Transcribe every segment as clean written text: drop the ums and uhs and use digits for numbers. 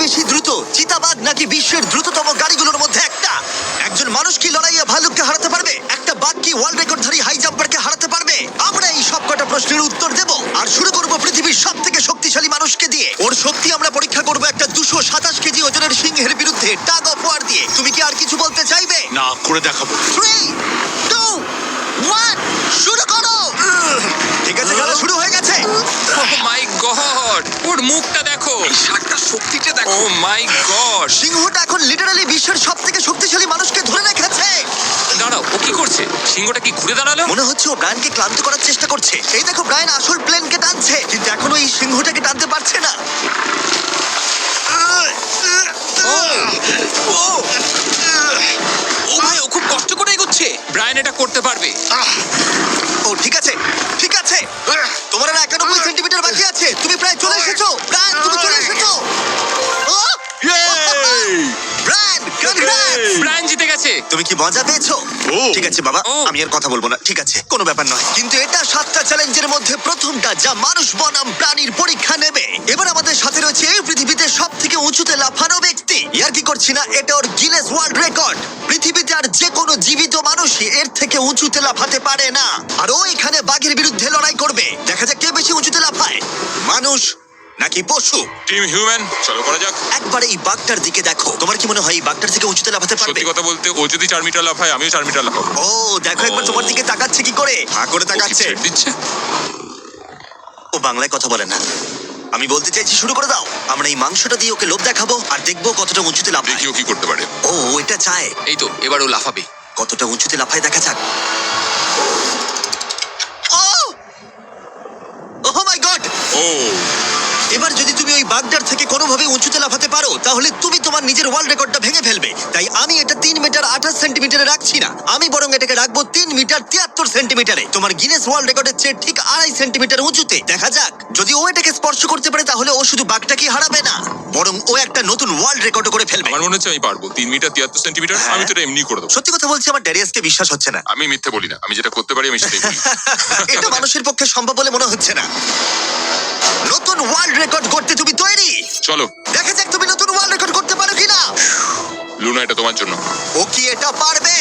বেশি দ্রুত, চিতাবাঘ নাকি বিশ্বের দ্রুততম গাড়িগুলোর মধ্যে একটা? একজন মানুষ কি লড়াইয়ে ভালুককে হারাতে পারবে? একটা বাঘ কি ওয়ার্ল্ড রেকর্ডধারী হাই জাম্পারকে হারাতে পারবে? আমরা এই সব কটা প্রশ্নের উত্তর দেব আর শুরু করব পৃথিবীর সবথেকে শক্তিশালী মানুষকে দিয়ে। ওর শক্তি আমরা পরীক্ষা করব একটা 227 কেজি ওজনের সিংহের বিরুদ্ধে টাগ অফ ওয়ার দিয়ে। তুমি কি আর কিছু বলতে চাইবে? না, করে দেখাবো। 3, 2, 1, শুরু করো। ঠিক আছে, খেলা শুরু হয়ে গেছে। ও মাই গড, ওর মুখটা দেখো। এই শার্টটার শক্তিটা ও দেখো। মাই গড। সিংহটা এখন লিটারালি বিশ্বের সবথেকে শক্তিশালী মানুষকে ধরে রেখেছে। দাঁড়াও, ও কি করছে? সিংহটা কি ঘুরে দাঁড়ালো? মনে হচ্ছে ও ব্রায়ানকে ক্লান্ত করার চেষ্টা করছে। এই দেখো, ব্রায়ান আসল প্লেনকে টানছে, কিন্তু এখনো এই সিংহটাকে টানতে পারছে না। ও ভাই, ও খুব কষ্ট করে এগোচ্ছে। ব্রায়ান এটা করতে পারবে। ও ঠিক আছে, ঠিক আছে। তোমার আর 91 সেন্টিমিটার বাকি আছে। তুমি প্রায় চলে এসেছো। ব্রায়ান, তুমি চলে এসেছো। ও! Brian, congrats! ব্রায়ান জিতে গেছে। তুমি কি মজা পেয়েছো? ও। ঠিক আছে বাবা, ও। আমি আর কথা বলবো না। ঠিক আছে, কোনো ব্যাপার নয়। কিন্তু এটা 7টা চ্যালেঞ্জের মধ্যে প্রথমটা যা মানুষ বনাম প্রাণীর পরীক্ষা নেবে। এবার আমাদের সাথে রয়েছে এই পৃথিবীতে সবথেকে উঁচুতে লাফানো ব্যক্তি। ইয়ার কি করছি না, এটা ওর গিনেস ওয়ার্ল্ড রেকর্ড। পৃথিবীতে আর যে কোনো জীবিত মানুষই এর থেকে উঁচুতে লাফাতে পারে না। আর ও এখানে বাঘের বিরুদ্ধে লড়াই করবে। দেখা যাক কে বেশি উঁচুতে লাফায়, মানুষ নাকি পশু। টিম হিউম্যান, চলো করা যাক। একবার এই বাঘটার দিকে দেখো। তোমার কি মনে হয় এই বাঘটার থেকে উঁচুতে লাফাতে পারবে? সত্যি কথা বলতে, ও যদি 4 মিটার লাফায়, আমিও 4 মিটার লাফাবো। ও দেখো, একবার তোমার দিকে তাকাচ্ছে কি করে, হা করে ও কি তাকাচ্ছে। ছেড়ে দিচ্ছে? ও বাংলায় কথা বলে না। আমি বলতে চাইছি শুরু করে দাও। আমরা এই মাংসটা দিয়ে ওকে লোভ দেখাবো আর দেখবো কতটা উঁচুতে লাফায়। দেখি ও কি করতে পারে। ও এটা চায়। এই তো, এবার ও লাফাবে। কতটা উঁচুতে লাফায় দেখা যাক। ও ওহ মাই গড! ও এবার যদি তুমি ওই বাগদার থেকে কোনোভাবে উঁচুতে লাফাতে পারো, তাহলে তুমি তোমার নিজের ওয়ার্ল্ড রেকর্ডটা ভেঙে ফেলবে। তাই আমি এটা 3 মিটার 28 সেন্টিমিটারে রাখছি না, আমি বরং এটাকে রাখবো 3 মিটার 73 সেন্টিমিটারে। তোমার গিনেস ওয়ার্ল্ড রেকর্ডের চেয়ে ঠিক 2.5 সেন্টিমিটার উঁচুতে। দেখা যাক, যদি ও এটাকে স্পর্শ করতে পারে, তাহলে ও শুধু বাঘটাকে হারাবে না, বরং ও একটা নতুন ওয়ার্ল্ড রেকর্ড করে ফেলবে। আমার মনে হচ্ছে আমি পারবো। 3 মিটার 73 সেন্টিমিটার। হ্যাঁ। আমি তো এটা এমনি করে দেবো। সত্যি কথা বলছি, আমার ড্যারিয়াসকে বিশ্বাস হচ্ছে না। আমি মিথ্যে বলি না, আমি যেটা করতে পারি আমি সেটাই বলি। এটা মানুষের পক্ষে সম্ভব বলে মনে হচ্ছে না। নতুন ওয়ার্ল্ড রেকর্ড করতে তুমি তৈরি? চলো দেখা যাক তুমি নতুন ওয়ার্ল্ড রেকর্ড করতে পারো কিনা। লুনা, এটা তোমার জন্য। ও কি এটা পারবে?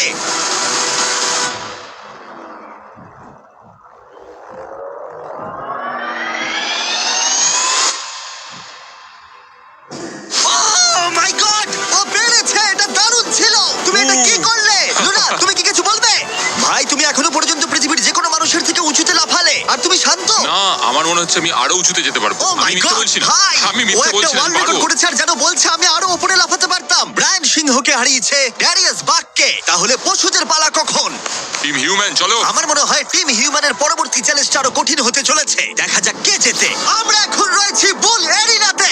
Oh my God! ও পেরেছে! এটা দারুণ ছিল! তুমি এটা কি করলে? লুনা, তুমি কি কিছু বলবে? ভাই, তুমি এখনো পর্যন্ত পৃথিবীর যে কোনো মানুষের থেকে উঁচুতে লাফালে, আর তুমি শান্ত। না, আমার মনে হচ্ছে আমি আরো উঁচুতে যেতে পারবো। ও মাই আমি মিথ্যে গড বলছি না। ভাই, আমি ও মিথ্যে একটা বলছি না, ওয়ার্ল্ড আমি রেকর্ড পারবো। করেছে আর যেন বলছে আমি আরো উপরে লাফাতে পারতাম। ব্রায়ান সিংহকে হারিয়েছে ড্যারিয়াস বাককে। তাহলে পশুদের পালা কখন? টিম হিউম্যান, চলো। আমার মনে হয় টিম হিউম্যানের পরবর্তী চ্যালেঞ্জটা আরো কঠিন হতে চলেছে। দেখা যাক কে জেতে। আমরা এখন রয়েছি বুল এরিনাতে।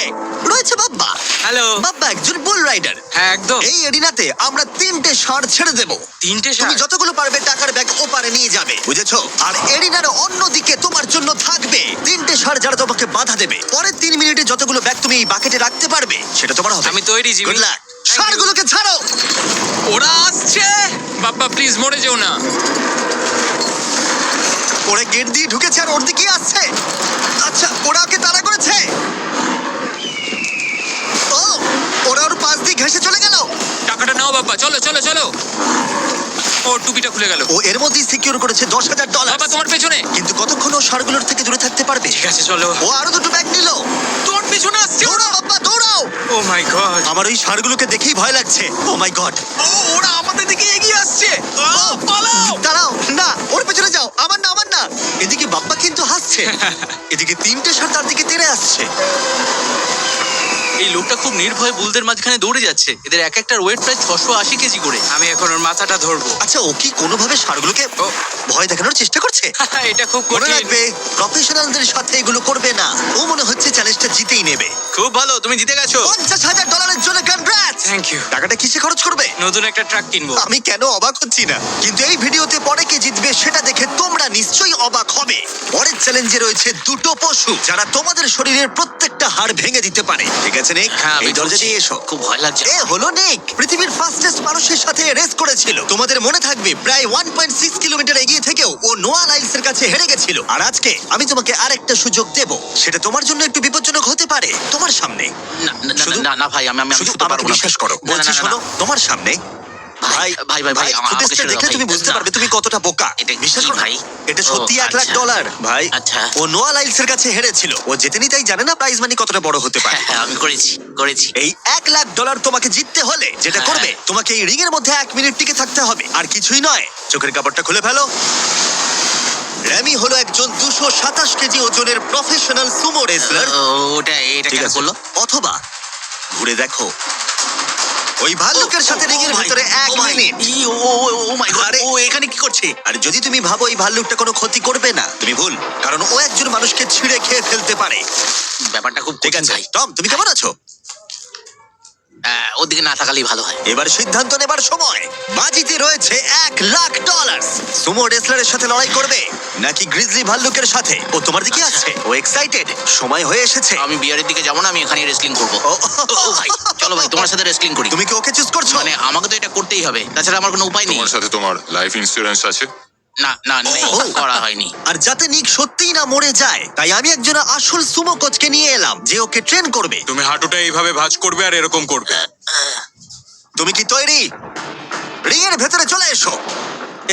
রয়েছে বাব্বা। হ্যালো। বাব্বা একজন বুল রাইডার। হ্যাঁ, একদম। এই এরিনাতে আমরা 3টে ষাঁড় ছেড়ে দেব। 3টে তুমি ষাঁড়? যতগুলো পারবে টাকার ব্যাগ ওপারে নিয়ে যাবে, বুঝেছো? আর এরিনার অন্যদিকে তোমার জন্য থাকবে 3টে ষাঁড় যারা তোমাকে বাধা দেবে। পরের 3 মিনিটে যতগুলো ব্যাগ তুমি এই বাকেটে রাখতে পারবে সেটা তোমার হবে। আমি তৈরি, জিমি। Good luck. ষাঁড়গুলোকে ছাড়ো। ওরা আসছে। বাপ্পা প্লিজ মরে যেও না। ওরা গেট দিয়ে ঢুকেছে আর ওর দিকেই আসছে। আচ্ছা, ওরা ওকে তাড়া করেছে। ও, ওরা ওর পাশ দিয়ে ঘেঁষে চলে গেল। টাকাটা নাও বাপ্পা, চলো চলো চলো। ও টুপিটা খুলে গেল। ও এর মধ্যেই সিকিউর করেছে $10,000। বাবা তোমার পেছনে। কিন্তু কতক্ষণ ও ষাঁড়গুলোর থেকে দূরে থাকতে পারবে? ঠিক আছে, চলো। ও আরো 2টো ব্যাগ নিল। তোর পিছনে আসছে। দৌড়াও বাপ্পা, দৌড়াও। ও মাই গড। আমার ওই ষাঁড়গুলোকে দেখেই ভয় লাগছে। ও মাই গড! ও, ওরা আমাদের দিকে এগিয়ে আসছে। ও, পালাও। দাঁড়াও, না, ওর পেছনে যাও। আমার না, আমার না। এদিকে বাপ্পা কিন্তু হাসছে, এদিকে 3টে ষাঁড় তার দিকে তেড়ে আসছে। এই লোকটা খুব নির্ভয় বুলদের মাঝখানে দৌড়ে যাচ্ছে। এদের এক একটার ওয়েট প্রায় 680 কেজি করে। আমি এখন ওর মাথাটা ধরবো। আচ্ছা, ও কি কোনোভাবে ষাঁড়গুলোকে ভয় দেখানোর চেষ্টা করছে? এটা খুব মনে কঠিন। রাখবে, প্রফেশনালদের সাথে এগুলো করবে না। ও মনে হচ্ছে চ্যালেঞ্জটা জিতেই নেবে। খুব ভালো, তুমি জিতে গেছো। $50,000 জন্য কনগ্রাটস। Thank you. টাকাটা কিসে খরচ করবে? নতুন একটা ট্রাক কিনবো। আমি কেন অবাক হচ্ছি না, কিন্তু এই ভিডিওতে পরে কে জিতবে সেটা দেখে তোমরা নিশ্চয়ই অবাক হবে। পরের চ্যালেঞ্জে রয়েছে 2টো পশু যারা তোমাদের শরীরের প্রত্যেকটা হাড় ভেঙে দিতে পারে। ঠিক আছে, আছে নিক? হ্যাঁ আমি এই দরজা ঢুকছি। দিয়ে এসো। খুব ভয় লাগছে এ হলো নিক, পৃথিবীর ফাস্টেস্ট মানুষের সাথে রেস করেছিল। তোমাদের মনে থাকবে প্রায় 1.6 কিলোমিটার এগিয়ে থেকেও ও নোয়া লাইলস এর কাছে হেরে গেছিল। আর আজকে আমি তোমাকে আরেকটা সুযোগ দেব, সেটা তোমার জন্য একটু বিপজ্জনক হতে পারে। তোমার সামনে না না, না, শুধু- না না ভাই আমি শুধু শুতে আমাকে পারবো না বিশ্বাস করো, না, না, বলছি না, না, শোনো, না। তোমার সামনে ভাই, ভাই, ভাই, ভাই, আমাকে ফুটেজটা ছেড়ে দাও, দেখলে ভাই। তুমি বুঝতে না। পারবে তুমি কতটা বোকা। এটা বিশ্বাস কি করো ভাই? এটা সত্যি ও, $1,00,000 আচ্ছা। ভাই। আচ্ছা। ও নোয়া লাইলস এর কাছে হেরেছিল। ও জেতেনি তাই জানে না প্রাইজ মানি কতটা বড় হতে পারে। হ্যাঁ হ্যাঁ আমি করেছি এই $1,00,000 তোমাকে জিততে হলে যেটা হ্যাঁ। করবে, তোমাকে এই রিং এর মধ্যে 1 মিনিট টিকে থাকতে হবে, আর কিছুই নয়। চোখের কাপড়টা খুলে ফেলো। র্যামি হলো একজন 227 কেজি ওজনের প্রফেশনাল সুমো রেসলার। এটা ঠিক কেন আছে, করলো? অথবা ঘুরে দেখো ওই ভাল্লুকের সাথে রিং এর ভিতরে 1 মিনিট। ও মাই গড আরে- ও এখানে কি করছে? আর যদি তুমি ভাবো এই ভাল্লুকটা কোনো ক্ষতি করবে না, তুমি ভুল, কারণ ও একজন মানুষকে ছিঁড়ে খেয়ে ফেলতে পারে। ব্যাপারটা খুব ঠিক কঠিন আছে ভাই। টম, তুমি কেমন আছো? ওদিকে না তাকালেই ভালো হয়। এবার সিদ্ধান্ত নেবার সময়। বাজিতে রয়েছে $1,00,000। সুমো রেসলারের সাথে লড়াই করবে নাকি গ্রিজলি ভাল্লুকের সাথে? ও তোমার দিকে আসছে, ও এক্সাইটেড, সময় হয়ে এসেছে। আমি বিয়ারের দিকে যাবো না, আমি এখানে রেসলিং করবো। ও, ও ভাই চলো ভাই তোমার সাথে রেসলিং করি। তুমি কি ওকে চুজ করছো? মানে আমাকে তো এটা করতেই হবে, তাছাড়া আমার কোনো উপায় নেই। তোমার সাথে তোমার লাইফ ইন্স্যুরেন্স আছে? না না নেই, ও। করা হয়নি। আর যাতে নিক সত্যিই না মরে যায়, তাই আমি একজন আসল সুমো কোচকে নিয়ে এলাম যে ওকে ট্রেন করবে। তুমি হাঁটুটা এইভাবে ভাঁজ করবে আর এরকম করবে। তুমি কি তৈরি? রিং এর ভেতরে চলে এসো।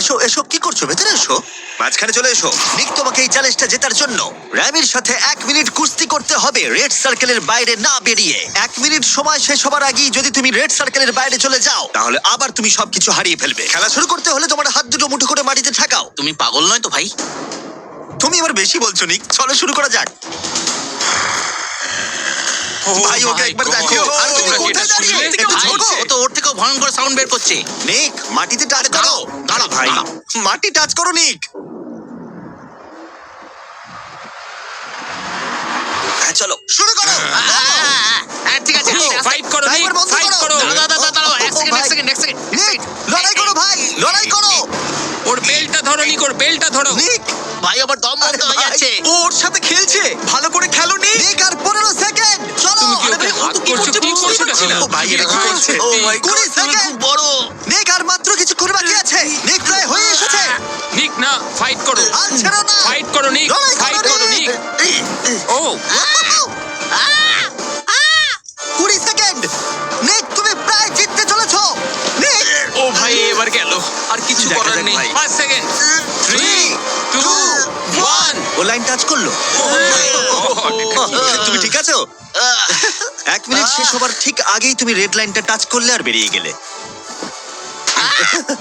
এসো এসো, কি করছো? ভেতরে এসো, মাঝখানে চলে এসো। নিক তোমাকে এই চ্যালেঞ্জটা জেতার জন্য র্যামির সাথে 1 মিনিট কুস্তি করতে হবে রেড সার্কেলের বাইরে না বেরিয়ে। 1 মিনিট সময় শেষ হবার আগেই যদি তুমি রেড সার্কেলের বাইরে চলে যাও, তাহলে আবার তুমি সবকিছু হারিয়ে ফেলবে। খেলা শুরু করতে হলে তোমার হাত দুটো মুঠো করে মাটিতে ঠাকাও। তুমি পাগল নয় তো ভাই? তুমি এবার বেশি বলছো নিক, চলো শুরু করা যাক। ভাই ওকে my একবার God! দেখো। আর তুমি তোমরা কি কোথায় এটা দাঁড়িয়ে? শুনলে? একটু ভাই, ঝোঁকো। ও তো ওর থেকেও ভয়ঙ্কর সাউন্ড বের করছে। নিক মাটিতে টাচ করো। দাঁড়াও, ভাই দাঁড়াও। মাটি টাচ করো নিক। হ্যাঁ চলো শুরু করো। ঠিক আছে ঠিক আছে। ফাইট করো Timer বন্ধ ফাইট করো। করো। দাঁড়াও, এক ও, ভাই। সেকেন্ড। নিক লড়াই করো ভাই, লড়াই করো। ওর বেলটা ধরো নিক, ওর বেলটা ধরো। নিক ভাই আবার দম বন্ধ হয়ে ভাই। যাচ্ছে। ও ওর সাথে খেলছে, ভালো করে খেলো নি। নিক আর 15 সেকেন্ড চলো। তুমি কি আরে ওকে ভাই, ও হাত তো কি করছো? করছে কি বুঝতেই করছো পারছি না। না? ও ভাই এটা কি ভাই, করছে? সত্যি। ও মাই 20 তুমি সেকেন্ড। খুব বড়। নিক আর মাত্র কিছুক্ষণ বাকি আছে। নিক প্রায় হয়ে এসেছে। নিক না, ফাইট করো। আর ছেড়ো না। ফাইট করো নিক, লড়াই ফাইট করো নিক। ও 20 সেকেন্ড। নিক তুমি প্রায় জিততে চলেছো। নিক ও ভাই এবার গেল, আর কিছু দেখা করার যাক নেই। ভাই। 5 সেকেন্ড। 3 2 1 ও লাইন টাচ করলো। তুমি ঠিক আছো? 1 মিনিট শেষ হবার ঠিক আগেই তুমি রেড লাইনটা টাচ করলে আর বেরিয়ে গেলে।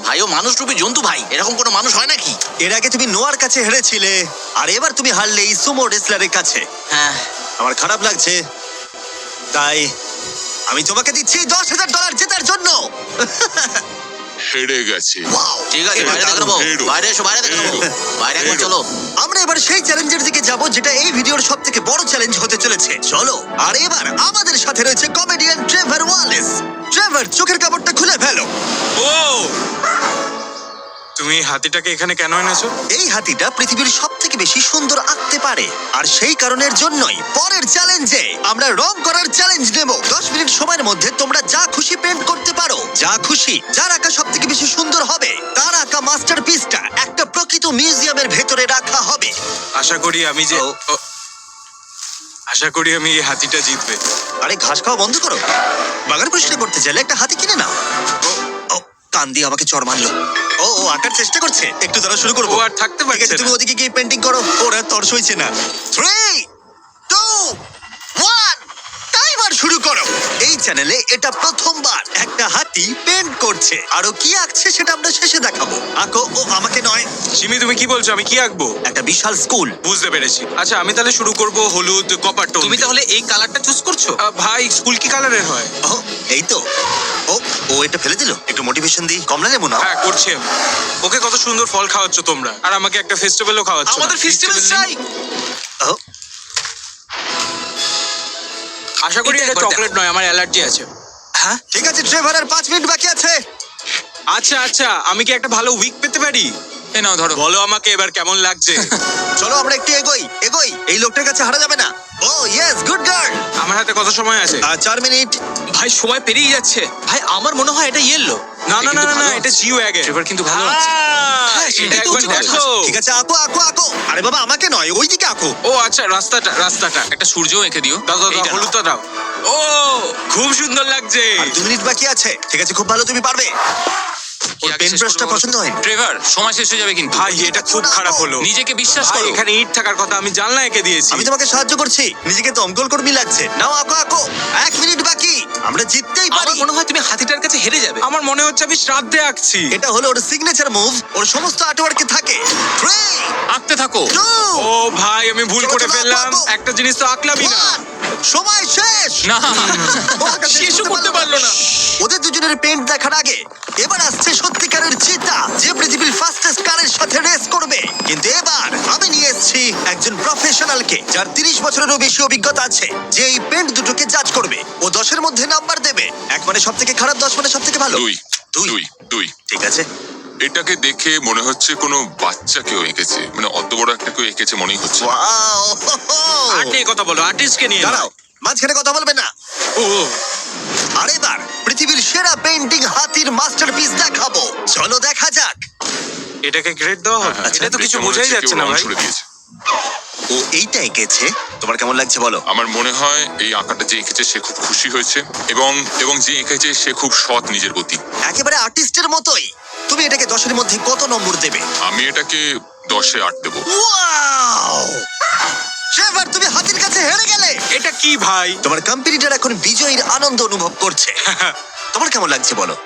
ভাই ও মানুষ রূপী জন্তু ভাই, এরকম কোনো মানুষ হয় নাকি? এর আগে তুমি নোয়ার কাছে হেরেছিলে, আর এবার তুমি হারলে এই সুমো রেসলারের কাছে। হ্যাঁ আমার খারাপ লাগছে, তাই আমি তোমাকে দিচ্ছি $10,000 জেতার জন্য। হেরে গেছে। Wow! ঠিক আছে, এটা বাইরে দেখে নেবো। হেরো। বাইরে এসো, বাইরে দেখে নেবো। বাইরে একবার হেরো। চলো। আমরা এবার সেই চ্যালেঞ্জের দিকে যাব যেটা এই ভিডিওর সব থেকে বড় চ্যালেঞ্জ হতে চলেছে। চলো। আর এবার আমাদের সাথে রয়েছে কমেডিয়ান ট্রেভার ওয়ালেস। ট্রেভার চোখের কাপড়টা খুলে ফেলো। ও তুমি হাতিটাকে এখানে কেন এনেছো? এই হাতিটা পৃথিবীর সব থেকে বেশি সুন্দর আঁকতে পারে, আর সেই কারণের জন্যই পরের চ্যালেঞ্জে আমরা রং করার চ্যালেঞ্জ নেব। 10 মিনিট সময়ের মধ্যে তোমরা যা খুশি পেন্ট করতে পারো, যা খুশি। যার আঁকা সব থেকে বেশি সুন্দর হবে তার আঁকা মাস্টারপিসটা একটা প্রকৃত মিউজিয়ামের ভেতরে রাখা হবে। আশা করি আমি যে ও। ও, আশা করি আমি এই হাতিটা জিতবে। আরে ঘাস খাওয়া বন্ধ করো। বাগান পরিষ্কার করতে চাইলে একটা হাতি কিনে নাও। ও, কান দিয়ে আমাকে চড় মারলো। ও ও আঁকার চেষ্টা করছে, একটু দ্বারা শুরু করবো। ও আর থাকতে ঠিক পারছে আছে, তুমি না। ওদিকে গিয়ে পেন্টিং করো। ওরা তর সইছে না। 3 2 1 টাইমার শুরু করো। এই চ্যানেলে এটা প্রথমবার একটা হাতি পেন্ট করছে। আরো কি আঁকছে সেটা আমরা শেষে দেখাবো। আঁকো। ও আমাকে নয়, সিমি তুমি কি বলছো, আমি কি আঁকবো? একটা বিশাল স্কুল। বুঝতে পেরেছি। আচ্ছা আমি তাহলে শুরু করব হলুদ কপার টোন। তুমি তাহলে এই কালারটা চুজ করছো? ভাই স্কুল কি কালারের হয়? ও এই তো। ও ও এটা ফেলে দিল। একটু মোটিভেশন দিই। কমলা লেবু নাও। হ্যাঁ করছি আমি। ওকে কত সুন্দর ফল খাওয়াচ্ছ তোমরা, আর আমাকে একটা ফেস্টিভ্যালও খাওয়াচ্ছ না। আমাদের ফেস্টিভ্যাল চাই। ও আশা করি এটা এটা একবার চকলেট নয়, আমার অ্যালার্জি আছে। হ্যাঁ ঠিক আছে ট্রেভার, আর 5 মিনিট বাকি আছে। আচ্ছা আচ্ছা, আমি কি একটা ভালো উইক পেতে পারি? এ নাও ধরো। বলো আমাকে এবার কেমন লাগছে। চলো আমরা একটু এগোই। এই লোকটার কাছে হারা যাবে না। ও ইয়েস, গুড গার্ল। আমার হাতে কত সময় আছে? 4 মিনিট। ভাই সময় পেরিয়ে যাচ্ছে। ভাই আমার মনে হয় এটা ইয়েলো। না না না না, না এটা জিও আগে। ট্রেভার কিন্তু ভালো আছে। হ্যাঁ, এটা সেটাই তো একবার হচ্ছে কথা। দেখো। ঠিক আছে, আঁকো আঁকো আঁকো। আরে বাবা, আমাকে নয়, ওইদিকে আঁকো। ও আচ্ছা, রাস্তাটা একটা সূর্য এঁকে দিও। দাও দাও দাও, এইটা নাও। হলুদটা দাও। ও খুব সুন্দর লাগছে। আর 2 মিনিট বাকি আছে। ঠিক আছে, খুব ভালো, তুমি পারবে। কি ওর আগে পেন শেষ ব্রাশটা করবো বলো তো? পছন্দ হয়নি। ট্রেভার সময় শেষ হয়ে যাবে কিন্তু। ভাই এটা খুব খারাপ হলো। নিজেকে বিশ্বাস ভাই করো। এখানে ইট থাকার কথা, আমি জানলা এঁকে দিয়েছি। আমি তোমাকে সাহায্য করছি, নিজেকে দমকল কর্মী লাগছে। নাও আঁকো আঁকো। 1 মিনিট বাকি, আমরা জিততেই পারি। আমার মনে হয় তুমি হাতিটার কাছে হেরে যাবে। আমার মনে হচ্ছে আমি শ্রাদ্ধে আঁকছি। এটা হলো ওর সিগনেচার মুভ, ওর সমস্ত আর্টওয়ার্কে থাকে। 3 আঁকতে থাকো। 2 ও ভাই আমি ভুল চলো, করে চলো, ফেললাম। আঁকো, আঁকো। একটা জিনিস তো আঁকলামই না। 1 সময় শেষ। না ও আঁকা শেষ শেষও করতে পারলো না। ওদের দুজনের পেন্ট দেখার আগে এবার আসছে সত্যিকারের চিতা, যে পৃথিবীর ফাস্টেস্ট কারের সাথে রেস করবে। কিন্তু এবার আমি নিয়ে এসেছি একজন প্রফেশনালকে, যার 30 বছরেরও বেশি অভিজ্ঞতা আছে, যে এই পেন্ট দুটোকে জাজ করবে। ও 10-এর মধ্যে নাম্বার দেবে। 1 মানে সব থেকে খারাপ, 10 মানে সব থেকে ভালো। 2 ঠিক আছে। এটাকে দেখে মনে হচ্ছে কোনো বাচ্চা কেউ এঁকেছে, মানে অত বড় একটা কেউ এঁকেছে মনেই হচ্ছে না। ওয়াও, আর্ট নিয়ে কথা বলো, আর্টিস্টকে নিয়ে দাঁড়াও, মাঝখানে কথা বলবে না। ও আর এবার পৃথিবীর সেরা পেন্টিং হাতির মাস্টারপিস দেখাবো। চলো দেখা যাক। এটাকে গ্রেড দেওয়া হবে? হ্যাঁ, এটা তো কিছু দেখে মনে বোঝাই হচ্ছে যাচ্ছে কেউ না রং ভাই। ছুড়ে দিয়েছে। ও এইটা এঁকেছে, তোমার কেমন লাগছে বলো? আমার মনে হয় এই আঁকাটা যে এঁকেছে সে খুব খুশি হয়েছে, এবং যে এঁকেছে সে খুব সৎ নিজের প্রতি। একেবারে আর্টিস্টের মতোই। তুমি এটাকে 10-এর মধ্যে কত নম্বর দেবে? আমি এটাকে 10-এ 8 দেবো। ওয়াও! ট্রেভার, তুমি হাতির কাছে হেরে গেলে। এটা কি ভাই? তোমার কম্পিটিটর এখন বিজয়ীর আনন্দ অনুভব করছে। তোমার কেমন লাগছে বলো?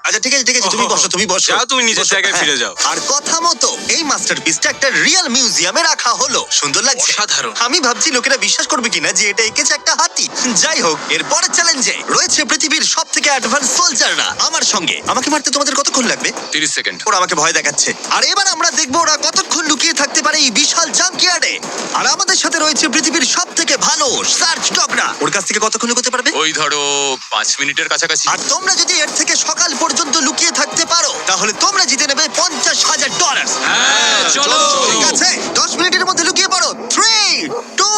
আচ্ছা ঠিক আছে ঠিক আছে, তুমি বসো, তুমি বসো। যাও, তুমি নিজের বসো, জায়গায় হ্যাঁ। ফিরে যাও। আর কথা মতো এই মাস্টারপিসটা একটা রিয়েল মিউজিয়ামে রাখা হলো। সুন্দর লাগছে। অসাধারণ। আমি ভাবছি লোকেরা বিশ্বাস করবে কিনা যে এটা এঁকেছে একটা হাতি। যাই হোক, এর পরের চ্যালেঞ্জে রয়েছে পৃথিবীর সবথেকে অ্যাডভান্স সোলজাররা আমার সঙ্গে। আমাকে মারতে তোমাদের কতক্ষণ লাগবে? 30 সেকেন্ড। ওরা আমাকে ভয় দেখাচ্ছে। আর এবার আমরা দেখবো ওরা কতক্ষণ লুকিয়ে থাকতে পারে এই বিশাল জাঙ্কিয়ার্ডে। আর আমাদের সাথে রয়েছে পৃথিবীর সবথেকে ভালো সার্চ ডগরা। ওর কাছ থেকে কতক্ষণ লুকোতে পারবে? ওই ধরো 5 মিনিটের কাছাকাছি। আর তোমরা যদি এর থেকে সকাল পর্যন্ত লুকিয়ে থাকতে পারো তাহলে তোমরা জিতে নেবে $50,000। হ্যাঁ চলো। ঠিক আছে, 10 মিনিটের মধ্যে লুকিয়ে পড়ো। 3, 2,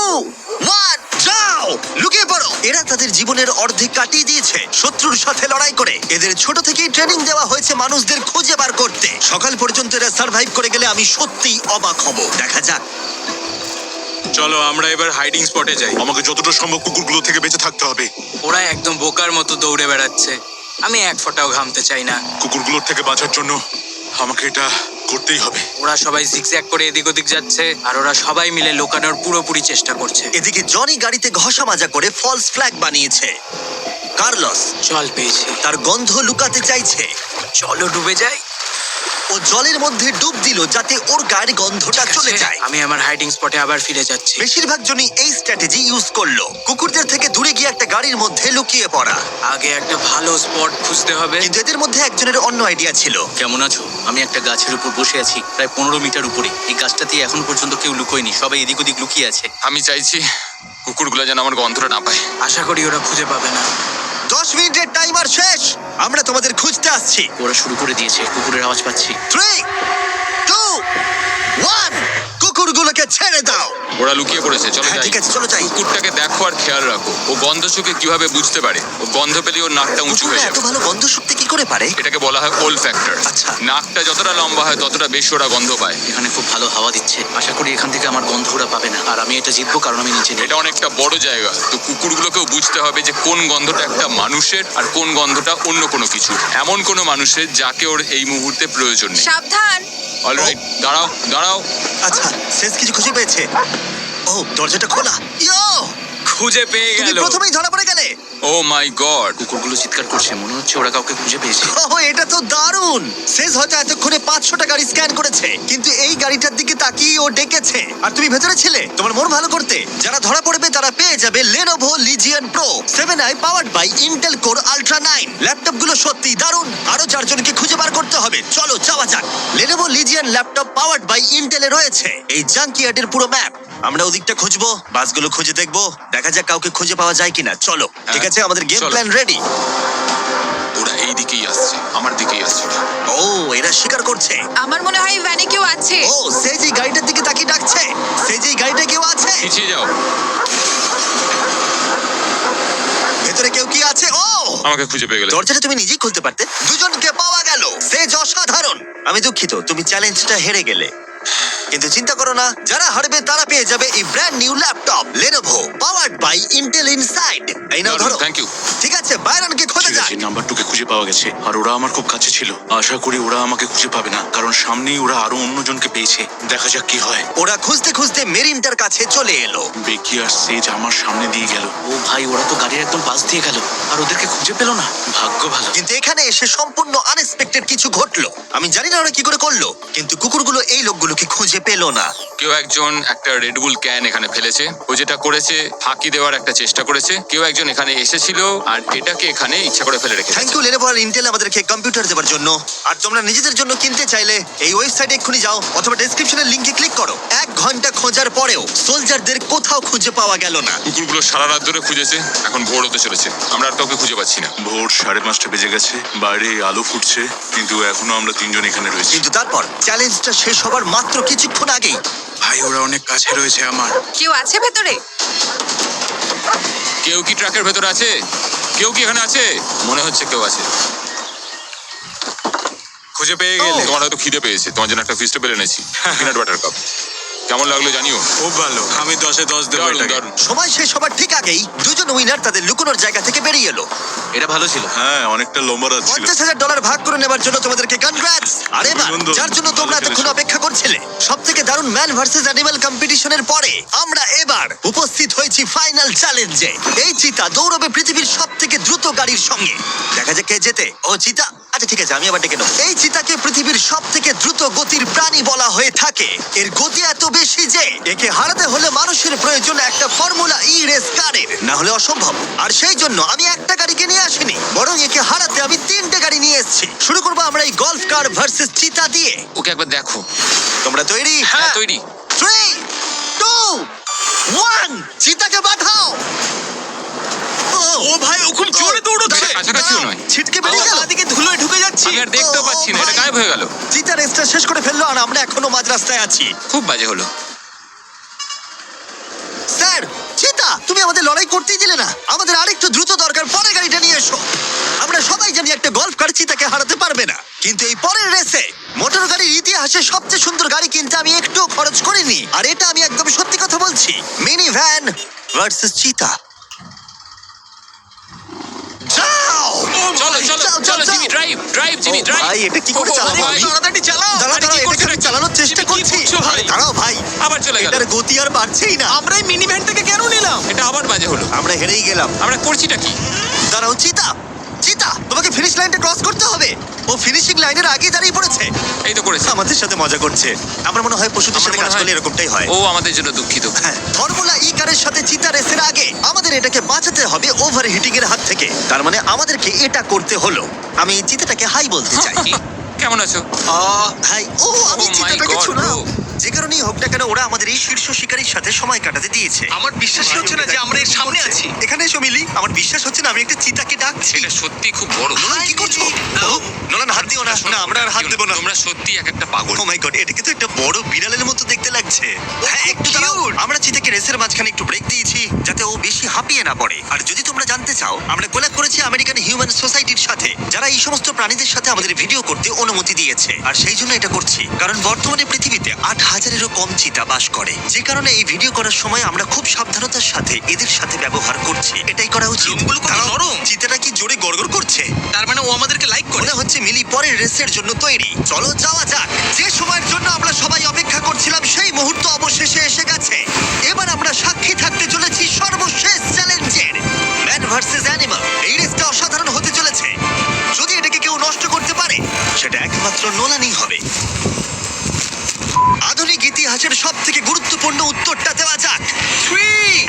1, যাও! লুকিয়ে পড়ো। এরা তাদের জীবনের অর্ধেক কাটিয়ে দিয়েছে শত্রুর সাথে লড়াই করে। এদের ছোট থেকেই ট্রেনিং দেওয়া হয়েছে মানুষদের খুঁজে বার করতে। সকাল পর্যন্ত এরা সার্ভাইভ করে গেলে আমি সত্যিই অবাক হব। দেখা যাক। চলো আমরা এবার হাইডিং স্পটে যাই। আমাকে যতটা সম্ভব কুকুরগুলো থেকে বেঁচে থাকতে হবে। ওরা একদম বোকার মতো দৌড়ে বেড়াচ্ছে। আমি এক ফোঁটাও ঘামতে চাই না। কুকুরগুলোর থেকে বাঁচার জন্য আমাকে এটা করতেই হবে। ওরা সবাই জিগজ্যাগ করে এদিক ওদিক যাচ্ছে আর ওরা সবাই মিলে লুকানোর পুরোপুরি চেষ্টা করছে। এদিকে জনি গাড়িতে ঘষা মাজা করে ফলস ফ্ল্যাগ বানিয়েছে। কার্লস জল পেয়েছি। তার গন্ধ লুকাতে চাইছে। চলো ডুবে যাই। ও জলের মধ্যে ডুব দিল যাতে ওর গায়ের গন্ধটা চলে যায়। আমি আমার হাইডিং স্পটে আবার ফিরে যাচ্ছি। বেশিরভাগ জনই এই স্ট্র্যাটেজি ইউজ করলো, কুকুরদের থেকে দূরে গিয়ে একটা গাড়ির মধ্যে লুকিয়ে পড়া। আগে একটা ভালো স্পট খুঁজতে হবে। কিন্তু এদের মধ্যে একজনের অন্য আইডিয়া ছিল। কেমন আছো? আমি একটা গাছের উপর বসে আছি, প্রায় 15 মিটার উপরে। এই গাছটাতে এখনো পর্যন্ত কেউ লুকোয়নি, সবাই এদিক ওদিক লুকিয়ে আছে। আমি চাইছি কুকুরগুলো যেন আমার গন্ধটা না পায়। আশা করি ওরা খুঁজে পাবে না। 10 মিনিটের টাইমার শেষ। আমরা তোমাদের খুঁজতে আসছি। ওরা শুরু করে দিয়েছে, কুকুরের আওয়াজ পাচ্ছি। 3, 2, 1, কুকুরগুলোকে ছেড়ে দাও। ওরা লুকিয়ে পড়েছে, চলো হ্যাঁ যাই। ঠিক আছে, চলো যাই। কুকুরটাকে দেখো আর খেয়াল রাখো, ও গন্ধ শুকে কিভাবে বুঝতে পারে। ও গন্ধ পেলে ওর নাকটা উঁচু কুকুররা হয়ে এত যাবে। ভালো গন্ধ শুকতে কি করে পারে? এটাকে বলা হয় ওল ফ্যাক্টর। আচ্ছা। নাকটা যতটা লম্বা হয় ততটা বেশি ওরা গন্ধ পায়। এখানে খুব ভালো হাওয়া দিচ্ছে, আশা করি এখান থেকে আমার গন্ধ ওরা পাবে না। আর আমি এটা জিতবো কারণ আমি নিচে নেই। এটা অনেকটা বড় জায়গা, তো কুকুরগুলোকেও বুঝতে হবে যে কোন গন্ধটা একটা মানুষের আর কোন গন্ধটা অন্য কোনো কিছু, এমন কোনো মানুষের যাকে ওর এই মুহূর্তে প্রয়োজন নেই। সাবধান। অলরাইট, দাঁড়াও দাঁড়াও। আচ্ছা, শেষ কিছু খুঁজে পেয়েছে। ও, দরজাটা খোলা। ইয়ো, খুঁজে পেয়ে তুমি গেল। প্রথমেই ধরা পড়ে গেলে। ও মাই গড। কুকুরগুলো চিৎকার করছে, মনে হচ্ছে ওরা কাউকে খুঁজে পেয়েছে। ওহ, এটা তো দারুণ। শেষ হয়তো এতক্ষণে 500টা গাড়ি স্ক্যান করেছে, কিন্তু এই গাড়িটার দিকে তাকিয়ে ও ডেকেছে। আর তুমি ভেতরে ছিলে তোমার মন ভালো করতে। যারা ধরা পড়বে তারা পেয়ে যাবে Lenovo Legion Pro 7i powered by Intel Core Ultra 9। ল্যাপটপগুলো সত্যিই দারুণ। আরো 4 জনকে খুঁজে বার করতে হবে। চলো যাওয়া যাক। Lenovo Legion laptop powered by Intel এ রয়েছে এই জাঙ্কিয়ার্ডের পুরো ম্যাপ। আমরা ওদিকটা খুঁজবো, বাসগুলো খুঁজে দেখবো, দেখা যাক কাউকে খুঁজে পাওয়া যায় কিনা। চলো ঠিক আছে, আমাদের গেম চলো। Plan ready. ও ওরা এই দিকেই আসছে, আমার দিকেই আসছে ওরা। ও এরা স্বীকার করছে। আমার মনে হয় এই ভ্যানে কেউ আছে। ও সে যে গাড়িটার দিকে তাকিয়ে ডাকছে, সে যে গাড়িটা কেউ আছে। পিছিয়ে যাও। ভেতরে কেউ কি আছে? ও আমাকে খুঁজে পেয়ে গেলে। দরজাটা তুমি নিজেই খুলতে পারতে। দুজনকে পাওয়া গেল। সে অসাধারণ। আমি দুঃখিত, তুমি চ্যালেঞ্জটা হেরে গেলে। কিন্তু চিন্তা করো না, যারা হারবে তারা পেয়ে যাবে এই brand new laptop Lenovo powered by Intel inside. এই নাও ধরো। Thank you. ঠিক আছে, বাইরনকে খোঁজা ঠিক যাক। আছে, নাম্বার 2 কে খুঁজে পাওয়া গেছে আর ওরা আমার খুব কাছে ছিল। আশা করি ওরা আমাকে খুঁজে পাবে না, কারণ সামনেই ওরা আরো অন্যজনকে পেয়েছে। দেখা যাক কি হয়। ওরা খুঁজতে খুঁজতে মেরিনটার কাছে চলে এলো। বেকি আর সেজ আমার সামনে দিয়ে গেল। ও ভাই, ওরা তো গাড়ির একদম পাশ দিয়ে গেল আর ওদেরকে খুঁজে পেলো না। ভাগ্য ভালো। কিন্তু এখানে এসে সম্পূর্ণ আনএক্সপেক্টেড কিছু ঘটলো। আমি জানি না ওরা কি করে করলো, কিন্তু কুকুরগুলো এই লোকগুলোকে খুঁজে পেলো না। কেউ একজন একটা রেডবুল ক্যান এখানে ফেলেছে। ও যেটা করেছে, ফাঁকি দেওয়ার একটা চেষ্টা করেছে। কেউ একজন এখানে এসেছিল আর এটাকে এখানে ইচ্ছা করে ফেলে রেখেছে। থ্যাংক ইউ Lenovo আর Intel আমাদেরকে কম্পিউটার দেওয়ার জন্য। আর তোমরা নিজেদের জন্য কিনতে চাইলে এই ওয়েবসাইটে এক্ষুনি যাও অথবা ডেসক্রিপশনের লিংকে ক্লিক করো। 1 ঘন্টা খোঁজার পরেও সোলজারদের কোথাও খুঁজে পাওয়া গেল না। কুকুরগুলো সারা রাত ধরে খুঁজেছে, এখন ভোর হতে চলেছে, আমরা আর কাউকে খুঁজে পাচ্ছি না। ভোর 5:30 বেজে গেছে, বাইরে আলো ফুটছে, কিন্তু এখনো আমরা 3 জন এখানে রয়েছি। কিন্তু তারপর চ্যালেঞ্জটা শেষ হবার মাত্র কিছুক্ষণ আগেই ভাই ওরা অনেক কাছে রয়েছে আমার। কেউ আছে ভেতরে? কেউ কি ট্রাকের ভেতর আছে? কেউ কি এখানে আছে? মনে হচ্ছে কেউ আছে। খুঁজে পেয়ে গেলে। তোমার হয়তো খিদে পেয়েছে, তোমার জন্য একটা ফিস্টেবল এনেছি, পিনাট বাটার কাপ। কেমন লাগলো জানিও। খুব ভালো, আমি 10-এ 10 দেবো দারুণ, এটাকে। দারুণ। সময় শেষ হবার ঠিক আগেই দুজন উইনার তাদের লুকোনোর জায়গা থেকে বেরিয়ে এলো। এটা ভালো ছিল। হ্যাঁ, অনেকটা লম্বা রাত ছিল। $50,000 ভাগ করে নেবার জন্য তোমাদেরকে কনগ্রাটস। আর এবার অভিনন্দন। যার জন্য তোমরা ভালো এতক্ষণ খেলেছো। অপেক্ষা করছিলে, সবথেকে দারুণ ম্যান ভার্সেস অ্যানিমাল কম্পিটিশনের পরে আমরা এবার উপস্থিত হয়েছি ফাইনাল চ্যালেঞ্জে। এই চিতা দৌড়বে পৃথিবীর সবথেকে দ্রুত গাড়ির সঙ্গে। দেখা যাক কে জেতে। ও চিতা, আচ্ছা ঠিক আছে, আমি আবার ডেকে নেবো। এই চিতাকে পৃথিবীর সবথেকে দ্রুত গতির প্রাণী বলা হয়ে থাকে। এর গতি এত বেশি যে একে হারাতে হলে মানুষের প্রয়োজন একটা ফর্মুলা ই রেস কারের, না হলে অসম্ভব। আর সেই জন্য আমি একটা গাড়িকে নিয়ে আসিনি, বরং একে হারাতে আমি 3টে গাড়ি নিয়ে এসেছি। শুরু করবো আমরা এই গলফ কার ভার্সেস চিতা দিয়ে। ওকে একবার দেখো। তোমরা তৈরি? হ্যাঁ, তৈরি। 3, 2, 1, চিতাকে পাঠাও। ও ভাই, ও খুব জোরে দৌড়চ্ছে। এটা কাছাকাছিও নয়। ছিটকে বেরিয়ে গেল। দিকে ধুলোয় ঢুকে যাচ্ছি। আমি আর দেখতেও পাচ্ছি না, এটা গায়েব হয়ে গেল। চিতা রেসটা শেষ করে ফেললো আর আমরা এখনো মাঝ রাস্তায় আছি। খুব বাজে হলো। স্যার, চিতা তুমি আমাদের লড়াই করতেই দিলে না। আমাদের আরেকটু দ্রুত দরকার, পরের গাড়িটা নিয়ে এসো। আমরা সবাই জানি একটা গলফ কার চিতাকে হারাতে পারবে না, কিন্তু এই পরের রেসে মোটর গাড়ির ইতিহাসে সবচেয়ে সুন্দর গাড়ি কিনতে আমি একটুও খরচ করিনি। আর এটা আমি একদম সত্যি কথা বলছি। মিনি ভ্যান ভার্সেস চিতা। যাও! চলো চলো যাও, চলো, যাও, জিমি যাও। ড্রাইভ ড্রাইভ, জিমি ও ড্রাইভ। ভাই, এটা কি করে চালাবো আমি? তাড়াতাড়ি চালাও। দাঁড়াও, আরে, কি দাঁড়াও, করছো এটাকে আমি নাকি? চালানোর চেষ্টা তুমি কি করছি। করছো ভাই? দাঁড়াও ভাই, আবার চলে গেল। এটার গতি আর বাড়ছেই না। আমরা এই মিনি ভ্যানটাকে কেন নিলাম? এটা আবার বাজে হলো। আমরা হেরেই গেলাম। আমরা করছিটা কি? দাঁড়াও চিতা, চিতা তোমাকে ফিনিশ লাইনটা ক্রস করতে হবে। ও ফিনিশিং লাইনের আগে দাঁড়িয়ে পড়েছে। এই তো করেছে। আমাদের সাথে মজা করছে। আমার মনে হয় পশুদের আমার সাথে মনে কাজ হয়- করলে এরকমটাই হয়। ও আমাদের জন্য দুঃখিত। হ্যাঁ, ফর্মুলা ই কারের সাথে চিতা রেসের আগে আমাদের এটাকে বাঁচাতে হবে ওভারহিটিং এর হাত থেকে। তার মানে আমাদেরকে এটা করতে হলো। আমি চিতাটাকে হাই বলতে চাই। কেমন আছো? হাই। ও, আমি Oh my চিতাটাকে God, ছুঁলাম। bro. যে কারণেই হোক না কেন, ওরা আমাদের এই শীর্ষ শিকারীর সাথে সময় কাটাতে দিয়েছে। আমার বিশ্বাসই হচ্ছে না যে আমরা এর সামনে আছি। এখানে এসো মিলি, আমার বিশ্বাস হচ্ছে না আমি একটা চিতাকে ডাকছি। এটা সত্যি খুব বড়। নোলান, কি করছো? ও, নোলান, হাত দিও না। না, আমরা আর হাত দেবো না। তোমরা সত্যি এক একটা পাগল। ও মাই গড, এটাকে তো একটা বড় বিড়ালের মতো দেখতে লাগছে। হ্যাঁ, একটু দাঁড়াও। আমরা চিতাকে রেসের মাঝখানে একটু ব্রেক দিয়েছি যাতে ও বেশি হাঁপিয়ে না পড়ে। আর যদি তোমরা জানতে চাও, আমরা কোলাব করেছি আমেরিকান হিউম্যান সোসাইটির সাথে, যারা এই সমস্ত প্রাণীদের সাথে আমাদের ভিডিও করতে অনুমতি দিয়েছে। আর সেই জন্য এটা করছি কারণ বর্তমানে পৃথিবীতে 8,000-এরও কম চিতা বাস করে। যে কারণে এই ভিডিও করার সময় আমরা খুব সাবধানতার সাথে এদের সাথে ব্যবহার করছি। এটাই করা উচিত। লোমগুলো কত দাঁড়াও, নরম। চিতাটা কি জোরে গড়গড় করছে। তার মানে ও আমাদেরকে লাইক করে। মনে হচ্ছে মিলি পরের রেসের জন্য তৈরি। চলো যাওয়া যাক। যে সময়ের জন্য আমরা সবাই অপেক্ষা করছিলাম সেই মুহূর্ত অবশেষে এসে গেছে। এবার আমরা সাক্ষী থাকতে চলেছি সর্বশেষ চ্যালেঞ্জের, ম্যান ভার্সেস অ্যানিমাল। এই রেসটা অসাধারণ হতে চলেছে। যদি এটাকে কেউ নষ্ট করতে পারে, সেটা একমাত্র নোলানই হবে। আধুনিক ইতিহাসের সব থেকে গুরুত্বপূর্ণ উত্তরটা দেওয়া যাক।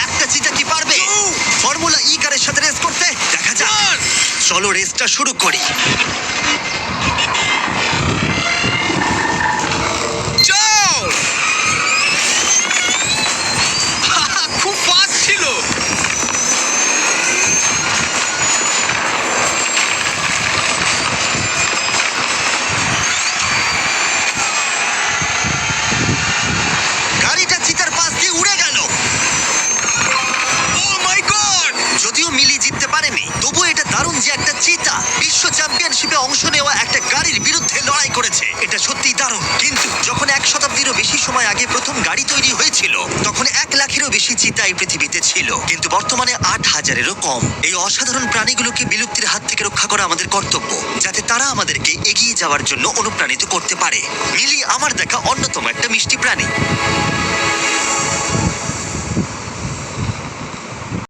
একটা চিতা কি পারবে ফর্মুলা ই কারের সাথে রেস করতে? দেখা যাক। চলো রেসটা শুরু করি। চল। খুব ফাস্ট ছিল। কম। এই অসাধারণ প্রাণীগুলোকে বিলুপ্তির হাত থেকে রক্ষা করা আমাদের কর্তব্য, যাতে তারা আমাদেরকে এগিয়ে যাওয়ার জন্য অনুপ্রাণিত করতে পারে। মিলি আমার দেখা অন্যতম একটা মিষ্টি প্রাণী।